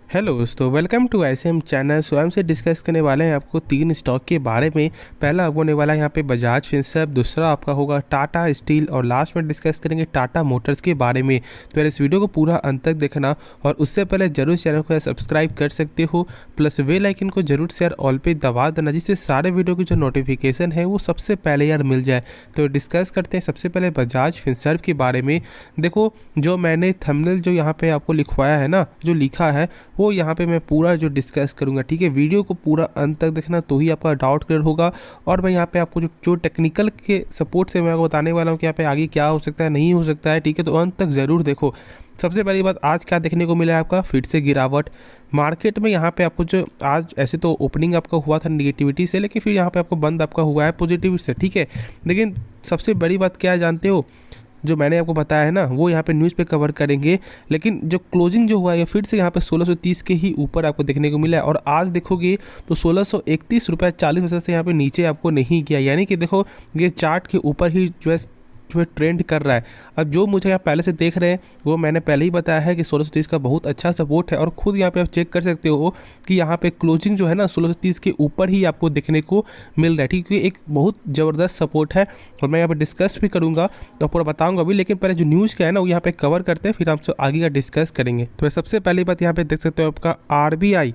Hello दोस्तों, welcome to SM channel. स्वयं से डिस्कस करने वाले हैं आपको तीन स्टॉक के बारे में। पहला आपको होने वाला है यहाँ पे बजाज फिनसर्व, दूसरा आपका होगा टाटा स्टील और लास्ट में डिस्कस करेंगे टाटा मोटर्स के बारे में। तो इस वीडियो को पूरा अंत तक देखना और उससे पहले जरूर चैनल को सब्सक्राइब कर सकते हो, प्लस बेल आइकन को जरूर शेयर ऑल पे दबा देना, जिससे सारे वीडियो की जो नोटिफिकेशन है वो सबसे पहले यार मिल जाए। तो डिस्कस करते हैं सबसे पहले बजाज फिनसर्व के बारे में। देखो, जो मैंने थंबनेल जो यहाँ पे आपको लिखवाया है ना, जो लिखा है वो यहाँ पे मैं पूरा जो डिस्कस करूँगा, ठीक है। वीडियो को पूरा अंत तक देखना तो ही आपका डाउट क्लियर होगा। और मैं यहाँ पे आपको जो टेक्निकल के सपोर्ट से मैं आपको बताने वाला हूँ कि यहाँ पे आगे क्या हो सकता है, नहीं हो सकता है, ठीक है। तो अंत तक ज़रूर देखो। सबसे पहली बात, आज क्या देखने को मिला है आपका फिर से गिरावट मार्केट में। यहाँ पे आपको जो आज ऐसे तो ओपनिंग आपका हुआ था निगेटिविटी से, लेकिन फिर यहाँ पे आपको बंद आपका हुआ है पॉजिटिव से, ठीक है। लेकिन सबसे बड़ी बात क्या है जानते हो, जो मैंने आपको बताया है ना वो यहाँ पे न्यूज़ पे कवर करेंगे। लेकिन जो क्लोजिंग जो हुआ है फिर से यहाँ पे 1630 के ही ऊपर आपको देखने को मिला है। और आज देखोगे तो 1631.40 रुपये से यहाँ पे नीचे आपको नहीं किया, यानी कि देखो ये चार्ट के ऊपर ही जो है ट्रेंड कर रहा है। अब जो मुझे यहाँ पहले से देख रहे हैं वो मैंने पहले ही बताया है कि 1630 का बहुत अच्छा सपोर्ट है। और खुद यहाँ पे आप चेक कर सकते हो कि यहाँ पे क्लोजिंग जो है ना 1630 के ऊपर ही आपको देखने को मिल रहा है, ठीक है। एक बहुत ज़बरदस्त सपोर्ट है और मैं यहाँ पे डिस्कस भी करूँगा, तो पूरा बताऊँगा अभी। लेकिन पहले जो न्यूज़ क्या है ना वो यहाँ पे कवर करते हैं, फिर आपसे आगे का डिस्कस करेंगे। तो सबसे पहली बात यहाँ पे देख सकते हो आपका RBI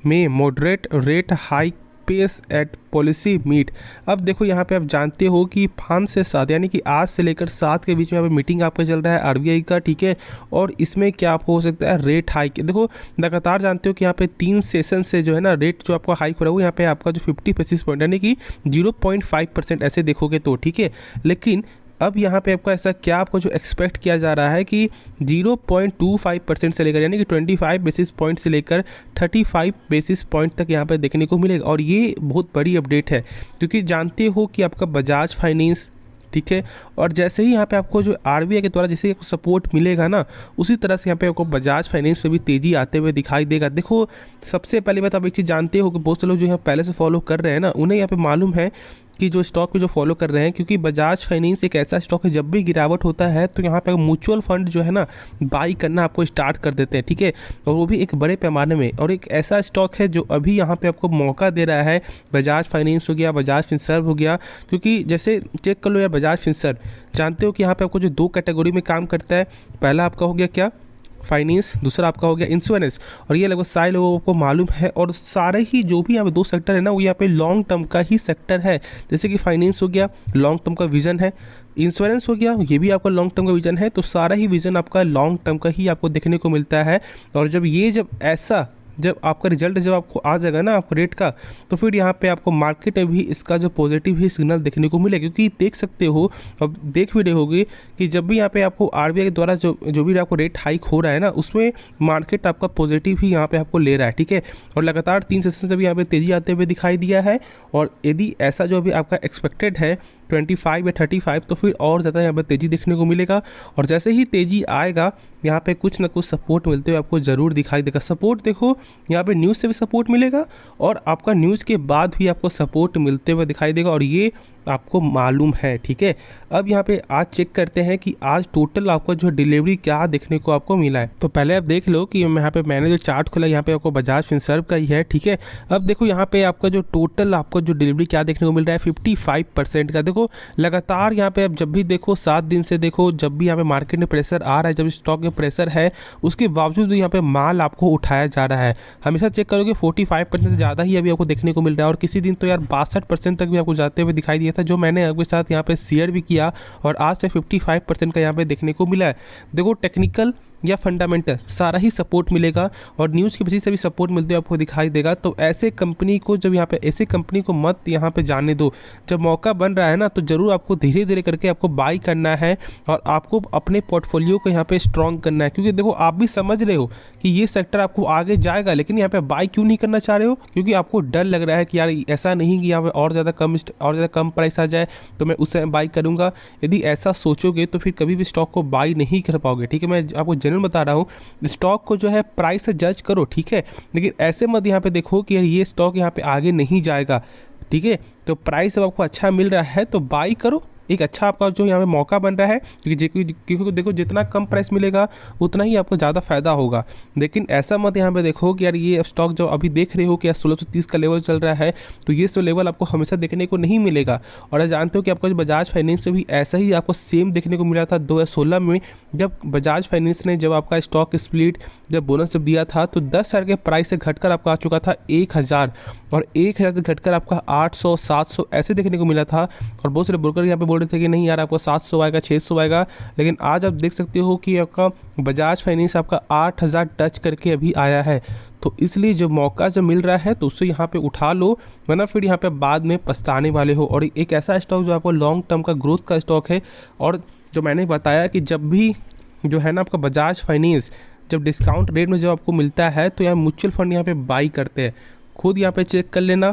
में moderate rate hike pace at policy meet. अब देखो यहाँ पे आप जानते हो कि 5 से 7 यानी कि आज से लेकर 7 के बीच में यहाँ पे मीटिंग आपका चल रहा है आरबीआई का, ठीक है। और इसमें क्या आपको हो सकता है रेट हाइक। देखो लगातार जानते हो कि यहाँ पे 3 सेशन से जो है ना रेट जो आपका हाइक हो रहा है वो यहाँ पे आपका जो 50 बेसिस पॉइंट यानी कि 0.5% ऐसे देखोगे तो, ठीक है। लेकिन अब यहाँ पे आपका ऐसा क्या आपको जो एक्सपेक्ट किया जा रहा है कि 0.25% से लेकर यानी कि 25 बेसिस पॉइंट से लेकर 35 बेसिस पॉइंट तक यहाँ पे देखने को मिलेगा। और ये बहुत बड़ी अपडेट है, क्योंकि जानते हो कि आपका बजाज फाइनेंस, ठीक है, और जैसे ही यहाँ पे आपको जो आरबीआई के द्वारा जैसे सपोर्ट मिलेगा ना, उसी तरह से यहाँ पे आपको बजाज फाइनेंस से भी तेज़ी आते हुए दिखाई देगा। देखो सबसे पहली बात, आप एक चीज़ जानते हो कि बहुत से लोग जो यहाँ पहले से फॉलो कर रहे हैं ना, उन्हें यहाँ पे मालूम है कि जो स्टॉक पे जो फॉलो कर रहे हैं, क्योंकि बजाज फाइनेंस एक ऐसा स्टॉक है जब भी गिरावट होता है तो यहाँ पे म्यूचुअल फंड जो है ना बाई करना आपको स्टार्ट कर देते हैं, ठीक है। और वो भी एक बड़े पैमाने में। और एक ऐसा स्टॉक है जो अभी यहाँ पे आपको मौका दे रहा है, बजाज फाइनेंस हो गया, बजाज फिनसर्व हो गया। क्योंकि जैसे चेक कर लो यार, बजाज फिनसर्व जानते हो कि यहाँ पे आपको जो 2 कैटेगरी में काम करता है। पहला आपका हो गया क्या, फाइनेंस, दूसरा आपका हो गया इंश्योरेंस। और ये लगभग सारे लोगों को मालूम है। और सारे ही जो भी यहाँ पे 2 सेक्टर है ना वो यहाँ पे लॉन्ग टर्म का ही सेक्टर है। जैसे कि फाइनेंस हो गया, लॉन्ग टर्म का विजन है, इंश्योरेंस हो गया, ये भी आपका लॉन्ग टर्म का विजन है। तो सारा ही विजन आपका लॉन्ग टर्म का ही आपको देखने को मिलता है। और जब आपका रिजल्ट जब आपको आ जाएगा ना आपको रेट का, तो फिर यहाँ पे आपको मार्केट में भी इसका जो पॉजिटिव ही सिग्नल देखने को मिलेगा। क्योंकि देख सकते हो, अब देख भी रहे होगे कि जब भी यहाँ पे आपको आरबीआई के द्वारा जो भी आपको रेट हाइक हो रहा है ना, उसमें मार्केट आपका पॉजिटिव ही यहाँ पे आपको ले रहा है, ठीक है। और लगातार 3 सेशन से भी यहाँ पे तेज़ी आते हुए दिखाई दिया है। और यदि ऐसा जो अभी आपका एक्सपेक्टेड है 25 या 35, तो फिर और ज़्यादा यहाँ पर तेज़ी देखने को मिलेगा। और जैसे ही तेज़ी आएगा यहाँ पे कुछ ना कुछ सपोर्ट मिलते हुए आपको ज़रूर दिखाई देगा। सपोर्ट देखो यहाँ पे न्यूज़ से भी सपोर्ट मिलेगा और आपका न्यूज़ के बाद भी आपको सपोर्ट मिलते हुए दिखाई देगा, और ये आपको मालूम है, ठीक है। अब यहाँ पे आज चेक करते हैं कि आज टोटल आपको जो डिलीवरी क्या देखने को आपको मिला है। तो पहले आप देख लो कि यहाँ पे मैंने जो चार्ट खोला यहाँ पे आपको बजाज फिनसर्व का ही है, ठीक है। अब देखो यहाँ पे आपका जो टोटल आपको जो डिलीवरी क्या देखने को मिल रहा है 55% का। देखो लगातार यहाँ पे आप जब भी देखो 7 दिन से देखो, जब भी यहाँ पे मार्केट में प्रेशर आ रहा है, जब स्टॉक में प्रेशर है, उसके बावजूद यहाँ पे माल आपको उठाया जा रहा है। हमेशा चेक करोगे 45% से ज़्यादा ही अभी आपको देखने को मिल रहा है। और किसी दिन तो यार 62% तक भी आपको जाते हुए दिखाई दिया था, जो मैंने आपके साथ यहाँ पे शेयर भी किया। और आज तक 55% का यहाँ पे देखने को मिला है। देखो टेक्निकल या फंडामेंटल सारा ही सपोर्ट मिलेगा और न्यूज़ की वजह से भी सपोर्ट मिलते हुए आपको दिखाई देगा। तो ऐसे कंपनी को जब यहाँ पे ऐसे कंपनी को मत यहाँ पे जाने दो। जब मौका बन रहा है ना तो ज़रूर आपको धीरे धीरे करके आपको बाई करना है और आपको अपने पोर्टफोलियो को यहाँ पे स्ट्रॉन्ग करना है। क्योंकि देखो आप भी समझ रहे हो कि ये सेक्टर आपको आगे जाएगा, लेकिन यहाँ पे बाई क्यों नहीं करना चाह रहे हो? क्योंकि आपको डर लग रहा है कि यार ऐसा नहीं कि यहाँ पे और ज़्यादा कम प्राइस आ जाए तो मैं उस समय बाई करूँगा। यदि ऐसा सोचोगे तो फिर कभी भी स्टॉक को बाई नहीं कर पाओगे, ठीक है। मैं आपको जनरल बता रहा हूँ, स्टॉक को जो है प्राइस से जज करो, ठीक है। लेकिन ऐसे मत यहाँ पे देखो कि यार ये स्टॉक यहाँ पे आगे नहीं जाएगा, ठीक है। तो प्राइस जब आपको अच्छा मिल रहा है तो बाई करो, एक अच्छा आपका जो यहाँ पे मौका बन रहा है, क्योंकि देखो जितना कम प्राइस मिलेगा उतना ही आपको ज़्यादा फायदा होगा। लेकिन ऐसा मत यहाँ पे देखो कि यार ये स्टॉक जो अभी देख रहे हो कि यार 1630 का लेवल चल रहा है, तो ये सब लेवल आपको हमेशा देखने को नहीं मिलेगा। और आप जानते हो कि आपको बजाज फाइनेंस से भी ऐसा ही आपको सेम देखने को मिला था 2016 में, जब बजाज फाइनेंस ने जब आपका स्टॉक स्प्लिट जब बोनस जब दिया था तो 10,000 के प्राइस से घटकर आपका आ चुका था 1,000, और 1,000 से घटकर आपका 800 700 ऐसे देखने को मिला था। और बहुत सारे ब्रोकर यहाँ पे बोल रहे थे कि नहीं यार आपको 700 आएगा, 600 आएगा, लेकिन आज आप देख सकते हो कि आपका बजाज फाइनेंस आपका 8,000 टच करके अभी आया है। तो इसलिए जो मौका जो मिल रहा है तो उससे यहाँ पे उठा लो, वरना फिर यहाँ पे बाद में पछताने वाले हो। और एक ऐसा स्टॉक जो आपको लॉन्ग टर्म का ग्रोथ का स्टॉक है, और जो मैंने बताया कि जब भी जो है ना आपका बजाज फाइनेंस जब डिस्काउंट रेट में जब आपको मिलता है तो यहाँ म्यूचुअल फंड यहाँ पे बाई करते हैं। खुद यहाँ पे चेक कर लेना,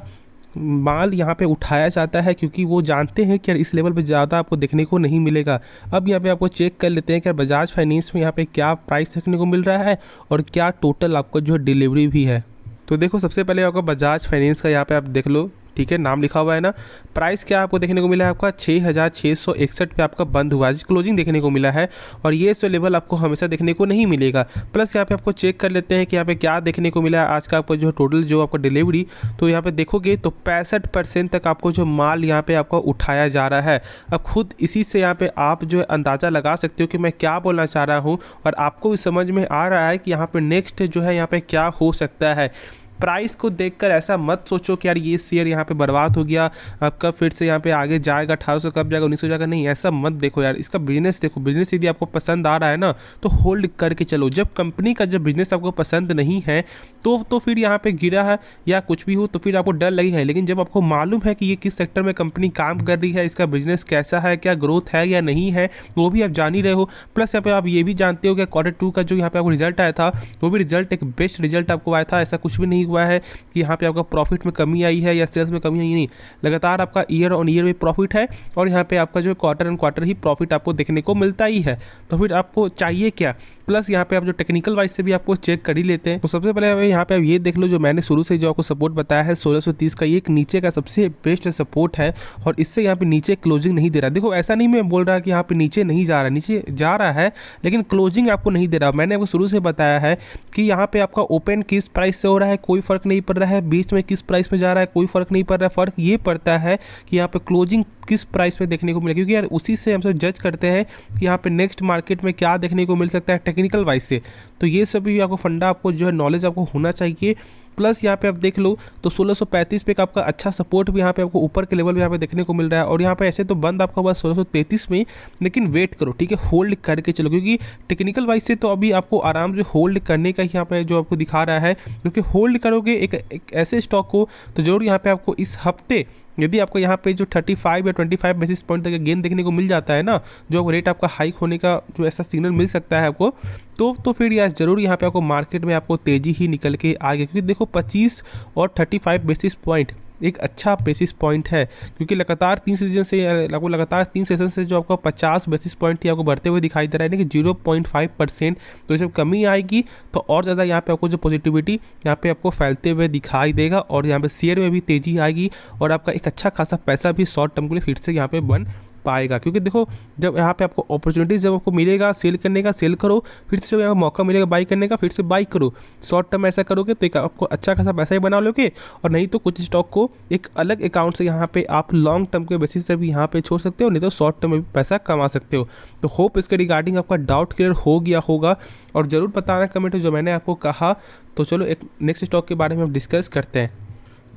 माल यहाँ पे उठाया जाता है क्योंकि वो जानते हैं कि यार इस लेवल पे ज़्यादा आपको देखने को नहीं मिलेगा। अब यहाँ पे आपको चेक कर लेते हैं कि बजाज फाइनेंस में यहाँ पे क्या प्राइस देखने को मिल रहा है और क्या टोटल आपको जो डिलीवरी भी है। तो देखो सबसे पहले आपको बजाज फाइनेंस का यहाँ पे आप देख लो, ठीक है, नाम लिखा हुआ है ना। प्राइस क्या आपको देखने को मिला है आपका 6,661 पे आपका बंद हुआ है, क्लोजिंग देखने को मिला है। और ये सो लेवल आपको हमेशा देखने को नहीं मिलेगा। प्लस यहाँ पे आपको चेक कर लेते हैं कि यहाँ पे क्या देखने को मिला है आज का आपको जो टोटल जो आपका डिलीवरी, तो यहाँ पे देखोगे तो 65% तक आपको जो माल यहाँ पे आपको उठाया जा रहा है। अब खुद इसी से यहाँ पे आप जो है अंदाज़ा लगा सकते हो कि मैं क्या बोलना चाह रहा हूँ, और आपको भी समझ में आ रहा है कि यहाँ पे नेक्स्ट जो है यहाँ पे क्या हो सकता है। प्राइस को देखकर ऐसा मत सोचो कि यार ये शेयर यहाँ पे बर्बाद हो गया, अब कब फिर से यहाँ पे आगे जाएगा, 1800 कब जाएगा, 1900 जाएगा, नहीं ऐसा मत देखो यार। इसका बिजनेस देखो, बिजनेस यदि आपको पसंद आ रहा है ना तो होल्ड करके चलो। जब कंपनी का जब बिजनेस आपको पसंद नहीं है तो फिर यहाँ पे गिरा है या कुछ भी हो तो फिर आपको डर लगी है। लेकिन जब आपको मालूम है कि ये किस सेक्टर में कंपनी काम कर रही है, इसका बिजनेस कैसा है, क्या ग्रोथ है या नहीं है, वो भी आप जान ही रहे हो। प्लस यहाँ पे आप ये भी जानते हो कि Q2 का जो यहाँ पे आपको रिजल्ट आया था वो भी रिजल्ट एक बेस्ट रिजल्ट आपको आया था। ऐसा कुछ भी नहीं हुआ है कि यहाँ पे आपका प्रॉफिट में कमी आई है या सेल्स में कमी आई, नहीं, लगातार आपका ईयर ऑन ईयर में प्रॉफिट है, और यहाँ पे आपका जो quarter and quarter he profit आपको देखने को मिलता ही है। तो फिर आपको चाहिए क्या। प्लस यहाँ पे आप जो टेक्निकल वाइज से भी आपको चेक कर ही लेते हैं। तो सबसे पहले यहाँ पे आप ये देख लो, जो मैंने शुरू से जो आपको सपोर्ट बताया है 1630 का, ये एक नीचे का सबसे बेस्ट सपोर्ट है, और इससे यहाँ पे नीचे क्लोजिंग नहीं दे रहा। देखो ऐसा नहीं मैं बोल रहा कि यहाँ पे नीचे नहीं जा रहा, नीचे जा रहा है लेकिन क्लोजिंग आपको नहीं दे रहा। मैंने आपको शुरू से बताया है कि यहाँ पे आपका ओपन किस प्राइस से हो रहा है कोई फर्क नहीं पड़ रहा है, बीच में किस प्राइस में जा रहा है कोई फर्क नहीं पड़ रहा है। फर्क ये पड़ता है कि यहाँ पे क्लोजिंग किस प्राइस में देखने को मिले, क्योंकि यार उसी से हम सब जज करते हैं कि यहाँ पे नेक्स्ट मार्केट में क्या देखने को मिल सकता है टेक्निकल वाइज से। तो ये सभी आपको फंडा आपको जो है नॉलेज आपको होना चाहिए। प्लस यहाँ पे आप देख लो तो 1635 पे का आपका अच्छा सपोर्ट भी यहाँ पे आपको ऊपर के लेवल में यहाँ पे देखने को मिल रहा है। और यहाँ पे ऐसे तो बंद आपका हुआ 1633 में, लेकिन वेट करो, ठीक है, होल्ड करके चलो, क्योंकि टेक्निकल वाइज से तो अभी आपको आराम से होल्ड करने का ही यहाँ पे जो आपको दिखा रहा है। क्योंकि होल्ड करोगे एक ऐसे स्टॉक को तो जरूर यहाँ पे आपको इस हफ्ते यदि आपको यहाँ पे जो 35 या 25 बेसिस पॉइंट तक गेन देखने को मिल जाता है ना, जो रेट आपका हाइक होने का जो ऐसा सिग्नल मिल सकता है आपको, तो फिर यार जरूर यहाँ पे आपको मार्केट में आपको तेज़ी ही निकल के आ गई। क्योंकि देखो 25 और 35 बेसिस पॉइंट एक अच्छा बेसिस पॉइंट है, क्योंकि लगातार 3 सेशन से जो आपको 50 बेसिस पॉइंट ही आपको बढ़ते हुए दिखाई दे रहा है, कि 0.5%। तो जब कमी आएगी तो और ज़्यादा यहाँ पे आपको जो पॉजिटिविटी यहाँ पे आपको फैलते हुए दिखाई देगा, और यहाँ पे शेयर में भी तेज़ी आएगी, और आपका एक अच्छा खासा पैसा भी शॉर्ट टर्म के लिए फिर से यहाँ पे बन पाएगा। क्योंकि देखो जब यहाँ पे आपको अपॉर्चुनिटीज जब आपको मिलेगा सेल करने का, सेल करो, फिर से जब मौका मिलेगा बाई करने का, फिर से बाई करो। शॉर्ट टर्म ऐसा करोगे तो एक आपको अच्छा खासा पैसा ही बना लोगे, और नहीं तो कुछ स्टॉक को एक अलग अकाउंट से यहाँ पे आप लॉन्ग टर्म के बेसिस से भी यहाँ पे छोड़ सकते हो, नहीं तो शॉर्ट टर्म में भी पैसा कमा सकते हो। तो होप इसके रिगार्डिंग आपका डाउट क्लियर हो गया होगा, और ज़रूर बताना कमेंट जो मैंने आपको कहा। तो चलो एक नेक्स्ट स्टॉक के बारे में हम डिस्कस करते हैं।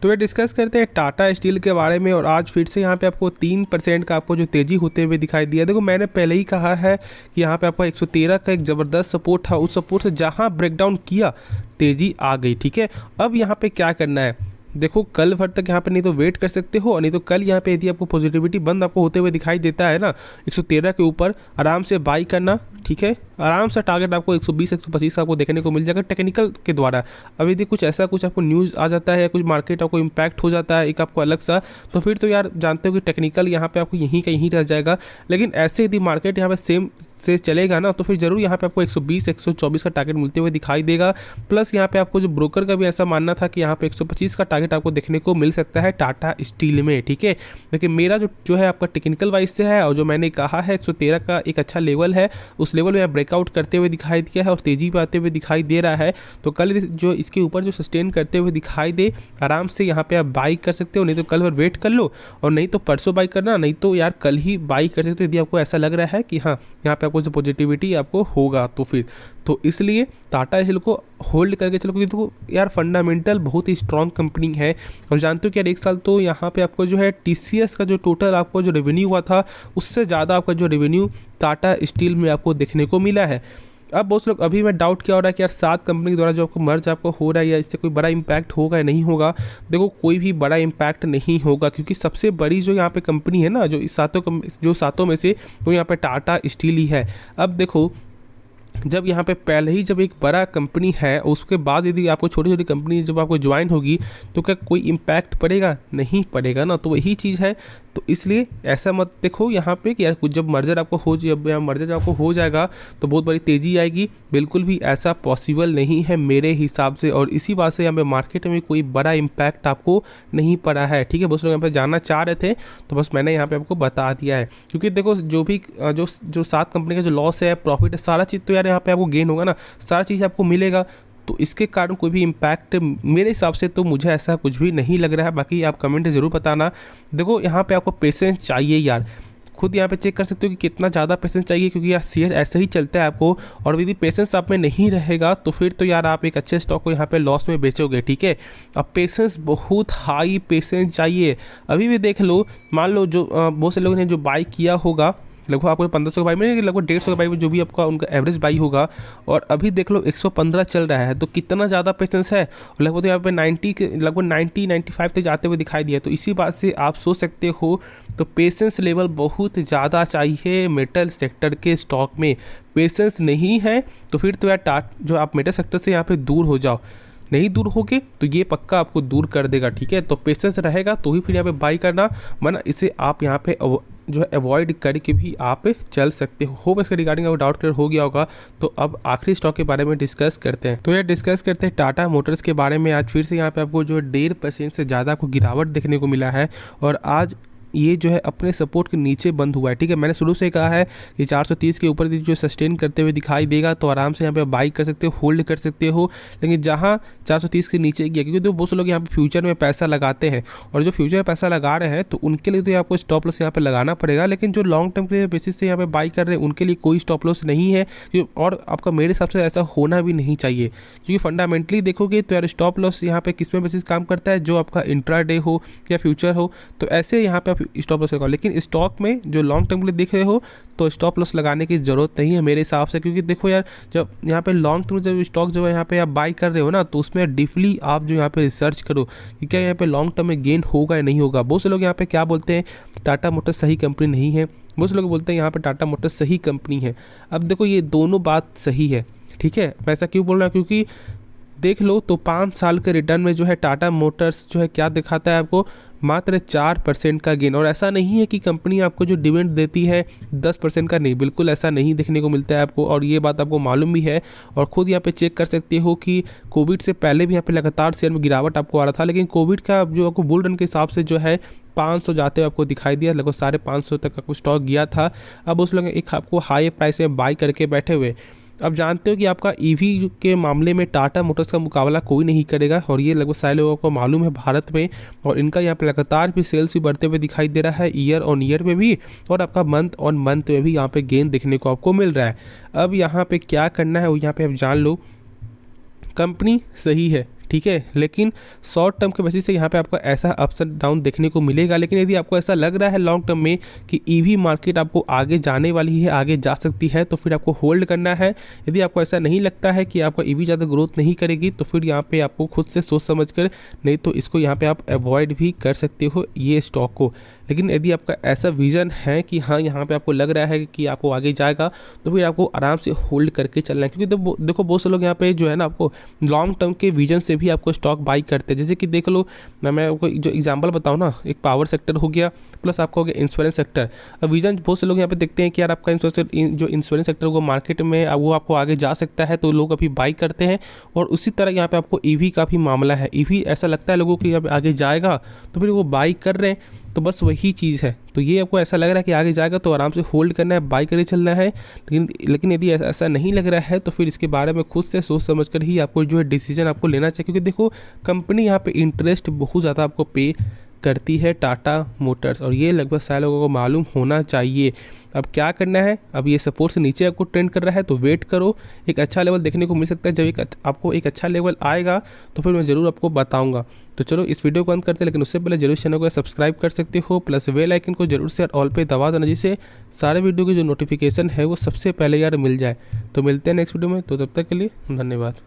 तो ये डिस्कस करते हैं टाटा स्टील के बारे में, और आज फिर से यहाँ पे आपको 3% का आपको जो तेज़ी होते हुए दिखाई दिया। देखो मैंने पहले ही कहा है कि यहाँ पे आपका 113 का एक ज़बरदस्त सपोर्ट था, उस सपोर्ट से जहाँ ब्रेकडाउन किया तेज़ी आ गई, ठीक है। अब यहाँ पे क्या करना है, देखो कल भर तक यहाँ पे नहीं तो वेट कर सकते हो, और नहीं तो कल यहाँ पे यदि आपको पॉजिटिविटी बंद आपको होते हुए दिखाई देता है ना 113 के ऊपर, आराम से बाई करना, ठीक है, आराम से टारगेट आपको 120 125 आपको देखने को मिल जाएगा टेक्निकल के द्वारा। अब यदि कुछ ऐसा कुछ आपको न्यूज़ आ जाता है या कुछ मार्केट आपको इम्पैक्ट हो जाता है एक आपको अलग सा, तो फिर तो यार जानते हो कि टेक्निकल यहाँ पे आपको यहीं का यहीं रह जाएगा। लेकिन ऐसे यदि मार्केट यहाँ पे सेम से चलेगा ना, तो फिर जरूर यहाँ पे आपको 120 124 का टारगेट मिलते हुए दिखाई देगा। प्लस यहाँ पे आपको जो ब्रोकर का भी ऐसा मानना था कि यहाँ पे 125 का टारगेट आपको देखने को मिल सकता है टाटा स्टील में, ठीक है। लेकिन मेरा जो है आपका टेक्निकल वाइज से है, और जो मैंने कहा है 113 का एक अच्छा लेवल है, उस लेवल में ब्रेकआउट करते हुए दिखाई दिया है और तेजी पे आते हुए दिखाई दे रहा है। तो कल जो इसके ऊपर जो सस्टेन करते हुए दिखाई दे, आराम से यहाँ पे आप बाई कर सकते हो, नहीं तो कल पर वेट कर लो, और नहीं तो परसों बाई करना, नहीं तो यार कल ही बाई कर सकते हो यदि आपको ऐसा लग रहा है कि हाँ यहाँ पे आपको जो पॉजिटिविटी आपको होगा। तो फिर तो इसलिए टाटा स्टील को होल्ड करके चलो, क्योंकि तो यार फंडामेंटल बहुत ही स्ट्रॉन्ग कंपनी है। और जानते हो कि यार एक साल तो यहाँ पे आपको जो है टीसीएस का जो टोटल आपको जो रेवेन्यू हुआ था, उससे ज़्यादा आपका जो रेवेन्यू टाटा स्टील में आपको देखने को मिला है। अब बहुत लोग अभी मैं डाउट क्या हो रहा है कि यार 7 कंपनी के द्वारा जो आपको मर्ज आपको हो रहा है, या इससे कोई बड़ा इम्पैक्ट होगा या नहीं होगा। देखो कोई भी बड़ा इम्पैक्ट नहीं होगा, क्योंकि सबसे बड़ी जो यहाँ पे कंपनी है ना, जो इस सातों में से, वो यहाँ पे टाटा स्टील ही है। अब देखो जब यहाँ पे पहले ही जब एक बड़ा कंपनी है, उसके बाद यदि आपको छोटी छोटी कंपनी जब आपको ज्वाइन होगी, तो क्या कोई इम्पैक्ट पड़ेगा? नहीं पड़ेगा ना। तो वही चीज़ है। तो इसलिए ऐसा मत देखो यहाँ पे कि यार कुछ जब मर्जर आपको हो जाएगा तो बहुत बड़ी तेज़ी आएगी, बिल्कुल भी ऐसा पॉसिबल नहीं है मेरे हिसाब से। और इसी बात से यहाँ पे मार्केट में कोई बड़ा इम्पैक्ट आपको नहीं पड़ा है, ठीक है। बहुत लोग यहाँ पे जानना चाह रहे थे, तो बस मैंने यहाँ पे आपको बता दिया है। क्योंकि देखो जो भी जो 7 कंपनी का जो लॉस है, प्रॉफिट है, सारा चीज़ तो यार यहाँ पे आपको गेन होगा ना, सारा चीज़ आपको मिलेगा। तो इसके कारण कोई भी इम्पैक्ट मेरे हिसाब से तो मुझे ऐसा कुछ भी नहीं लग रहा है। बाकी आप कमेंट ज़रूर बताना। देखो यहाँ पे आपको पेशेंस चाहिए यार, खुद यहाँ पे चेक कर सकते हो कि कितना ज़्यादा पेशेंस चाहिए, क्योंकि यार शेयर ऐसे ही चलता है आपको। और यदि पेशेंस आप में नहीं रहेगा तो फिर तो यार आप एक अच्छे स्टॉक को यहाँ पे लॉस में बेचोगे, ठीक है। अब पेशेंस, बहुत हाई पेशेंस चाहिए। अभी भी देख लो, मान लो जो बहुत से लोगों ने जो बाई किया होगा, लगभग आपको 1500 का बाई में, लगभग 150 का बाई में जो भी आपका उनका एवरेज बाई होगा, और अभी देख लो 115 चल रहा है, तो कितना ज़्यादा पेशेंस है। लगभग तो यहाँ पे 90 95 तक जाते हुए दिखाई दिया। तो इसी बात से आप सोच सकते हो, तो पेशेंस लेवल बहुत ज़्यादा चाहिए मेटल सेक्टर के स्टॉक में। पेशेंस नहीं है तो फिर तो यार जो आप मेटल सेक्टर से यहाँ पे दूर हो जाओ। नहीं दूर होगे तो ये पक्का आपको दूर कर देगा, ठीक है। तो पेशेंस रहेगा तो ही फिर यहाँ पे बाई करना, वरना इसे आप यहाँ पे जो है अवॉइड करके भी आप चल सकते हो। होप इसके रिगार्डिंग आपको डाउट क्लियर हो गया होगा। तो अब आखिरी स्टॉक के बारे में डिस्कस करते हैं। तो ये डिस्कस करते हैं टाटा मोटर्स के बारे में। आज फिर से यहाँ पे आपको जो 1.5% से ज़्यादा आपको गिरावट देखने को मिला है, और आज ये जो है अपने सपोर्ट के नीचे बंद हुआ है, ठीक है। मैंने शुरू से कहा है कि 430 के ऊपर जो सस्टेन करते हुए दिखाई देगा, तो आराम से यहाँ पे बाई कर सकते हो, होल्ड कर सकते हो। लेकिन जहाँ 430 के नीचे गया, क्योंकि तो बहुत से लोग यहाँ पे फ्यूचर में पैसा लगाते हैं, और जो फ्यूचर में पैसा लगा रहे हैं तो उनके लिए तो आपको स्टॉप लॉस यहाँ पे लगाना पड़ेगा। लेकिन जो लॉन्ग टर्म के बेसिस से यहाँ पे बाई कर रहे हैं, उनके लिए कोई स्टॉप लॉस नहीं है, और आपका मेरे हिसाब से ऐसा होना भी नहीं चाहिए। क्योंकि फंडामेंटली देखोगे तो यार स्टॉप लॉस यहाँ पे किस में बेसिस काम करता है, जो आपका इंट्राडे हो या फ्यूचर हो, तो ऐसे यहाँ पे स्टॉप लॉस लगाओ। लेकिन स्टॉक में जो लॉन्ग टर्म के लिए देख रहे हो, तो स्टॉप लॉस लगाने की ज़रूरत नहीं है मेरे हिसाब से। क्योंकि देखो यार, जब यहाँ पे लॉन्ग टर्म जब स्टॉक जो है यहाँ पे आप बाई कर रहे हो ना, तो उसमें डीपली आप जो यहाँ पे रिसर्च करो कि क्या यहाँ पे लॉन्ग टर्म में गेन होगा या नहीं होगा। बहुत से लोग यहाँ पे क्या बोलते हैं, टाटा मोटर्स सही कंपनी नहीं है, बहुत से लोग बोलते हैं यहाँ पे टाटा मोटर्स सही कंपनी है। अब देखो ये दोनों बात सही है, ठीक है। मैं ऐसा क्यों बोल रहा हूँ, क्योंकि देख लो तो 5 साल के रिटर्न में जो है टाटा मोटर्स जो है क्या दिखाता है आपको, मात्र 4% का गेन। और ऐसा नहीं है कि कंपनी आपको जो डिविडेंड देती है 10% का, नहीं, बिल्कुल ऐसा नहीं देखने को मिलता है आपको, और ये बात आपको मालूम भी है। और खुद यहाँ पे चेक कर सकते हो कि कोविड से पहले भी यहाँ पे लगातार शेयर में गिरावट आपको आ रहा था, लेकिन कोविड का जो आपको बुल रन के हिसाब से जो है 500 जाते हुए आपको दिखाई दिया, लगभग 550 तक आपको स्टॉक गया था। अब उस लोग एक आपको हाई प्राइस में बाई करके बैठे हुए। अब जानते हो कि आपका ईवी के मामले में टाटा मोटर्स का मुकाबला कोई नहीं करेगा, और ये लगभग सारे लोगों को मालूम है भारत में। और इनका यहाँ पे लगातार भी सेल्स भी बढ़ते हुए दिखाई दे रहा है, ईयर ऑन ईयर में भी, और आपका मंथ ऑन मंथ में भी यहाँ पे गेन देखने को आपको मिल रहा है। अब यहाँ पे क्या करना है वो यहाँ पे आप जान लो। कंपनी सही है, ठीक है, लेकिन शॉर्ट टर्म के बेसिस से यहाँ पे आपको ऐसा अप्स एंड डाउन देखने को मिलेगा। लेकिन यदि आपको ऐसा लग रहा है लॉन्ग टर्म में कि ईवी मार्केट आपको आगे जाने वाली है, आगे जा सकती है, तो फिर आपको होल्ड करना है। यदि आपको ऐसा नहीं लगता है कि आपका ईवी ज़्यादा ग्रोथ नहीं करेगी, तो फिर यहाँ पे आपको खुद से सोच समझ कर, नहीं तो इसको यहाँ पे आप अवॉइड भी कर सकते हो ये स्टॉक को। लेकिन यदि आपका ऐसा विजन है कि हाँ यहाँ पे आपको लग रहा है कि आपको आगे जाएगा, तो फिर आपको आराम से होल्ड करके चलना है। क्योंकि देखो बहुत से लोग यहाँ पे जो है ना आपको लॉन्ग टर्म के विजन से भी आपको स्टॉक बाई करते हैं। जैसे कि देख लो, मैं आपको जो एग्जांपल बताऊँ ना, एक पावर सेक्टर हो गया, प्लस आपका हो गया इंश्योरेंस सेक्टर। अब विजन बहुत से लोग यहाँ पे देखते हैं कि यार आपका जो इंश्योरेंस सेक्टर वो मार्केट में वो आपको आगे जा सकता है, तो लोग अभी बाई करते हैं। और उसी तरह यहाँ पे आपको ईवी का भी मामला है। ईवी ऐसा लगता है लोगों की अब आगे जाएगा, तो फिर वो बाई कर रहे हैं। तो बस वही चीज़ है। तो ये आपको ऐसा लग रहा है कि आगे जाएगा, तो आराम से होल्ड करना है, बाई करे चलना है। लेकिन यदि ऐसा नहीं लग रहा है, तो फिर इसके बारे में खुद से सोच समझ कर ही आपको जो है डिसीजन आपको लेना चाहिए। क्योंकि देखो, कंपनी यहाँ पे इंटरेस्ट बहुत ज़्यादा आपको पे करती है, टाटा मोटर्स, और ये लगभग सारे लोगों को मालूम होना चाहिए। अब क्या करना है, अब ये सपोर्ट से नीचे आपको ट्रेंड कर रहा है, तो वेट करो, एक अच्छा लेवल देखने को मिल सकता है। जब आपको एक अच्छा लेवल आएगा, तो फिर मैं ज़रूर आपको बताऊंगा। तो चलो इस वीडियो को अंत करते हैं, लेकिन उससे पहले जरूर चैनल को सब्सक्राइब कर सकते हो, प्लस बेल आइकन को जरूर से ऑल पे दबा देना, जिससे सारे वीडियो की जो नोटिफिकेशन है वो सबसे पहले यार मिल जाए। तो मिलते हैं नेक्स्ट वीडियो में, तो तब तक के लिए धन्यवाद।